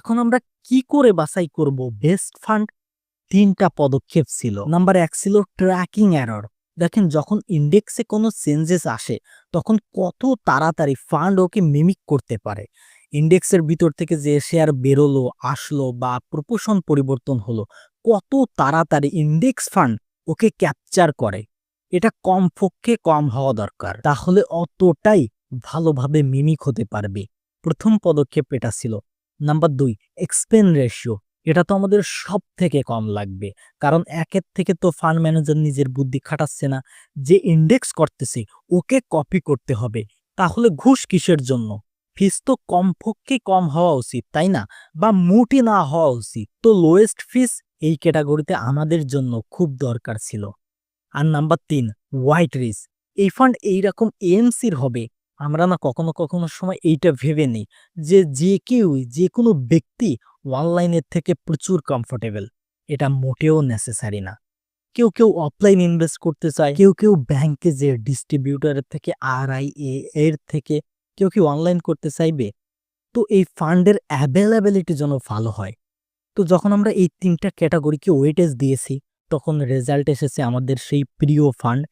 এখন আমরা কি করে বাছাই করব বেস্ট ফান্ড? ৩টা পদক্ষেপ ছিল। নাম্বার ১ ছিল ট্র্যাকিং এরর। দেখেন যখন ইন্ডেক্সে কোনো চেঞ্জেস আসে তখন কত তাড়াতাড়ি ফান্ড ওকে মিমিক করতে পারে। ইন্ডেক্সের ভিতর থেকে যে শেয়ার বেরোলো, আসলো বা প্রপোর্শন পরিবর্তন হলো, কত তাড়াতাড়ি ইন্ডেক্স ফান্ড ওকে ক্যাপচার করে। এটা কমপক্ষে কম হওয়া দরকার। তাহলে অতটাই ভালোভাবে মিমিক হতে পারবে। ১ম পদক্ষেপ এটা ছিল। Number ২ expense ratio. এটা তো আমাদের সবথেকে কম লাগবে। কারণ একের থেকে তো ফান্ড ম্যানেজার নিজের বুদ্ধি খাটাচ্ছে না। যে ইন্ডেক্স করতেছে ওকে কপি করতে হবে। তাহলে ঘুষ কিসের জন্য? ফিস তো কমপক্ষে কম হওয়া উচিত, তাই না? বা মোটে না হওয়া উচিত। তো লোয়েস্ট ফিস এই ক্যাটাগরিতে আমাদের জন্য খুব দরকার ছিল। আর নাম্বার ৩ হোয়াইট রিস্ক। এই ফান্ড এইরকম এএমসির হবে আমরা না কখনো সময় এইটা ভেবে নেই যে কেউ যে কোনো ব্যক্তি অনলাইনের থেকে প্রচুর কমফোর্টেবল। এটা মোটেও নেসেসারি না। কেউ অফলাইন ইনভেস্ট করতে চায়, কেউ ব্যাংকে যে ডিস্ট্রিবিউটরের থেকে আরআইএ এর থেকে কেউ অনলাইন করতে চাইবে। তো এই ফান্ডের অ্যাভেলেবিলিটি যেন ভালো হয়। তো যখন আমরা এই ৩টা ক্যাটাগরিকে ওয়েটেজ দিয়েছি তখন রেজাল্ট এসেছে আমাদের সেই প্রিয় ফান্ড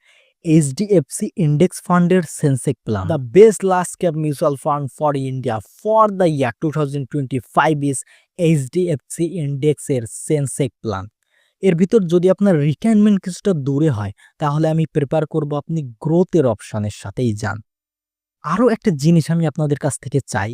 এইচডিএফসি ইন্ডেক্স ফান্ডের Sensex plan. The best large cap mutual fund for India for the year 2025 is HDFC ইন্ডেক্সের সেন্সেক্স প্ল্যান। এর ভিতর যদি আপনার রিটায়ারমেন্ট কিছুটা দূরে হয় তাহলে আমি প্রেফার করব আপনি গ্রোথের অপশনের সাথেই যান। আরও একটা জিনিস আমি আপনাদের কাছ থেকে চাই,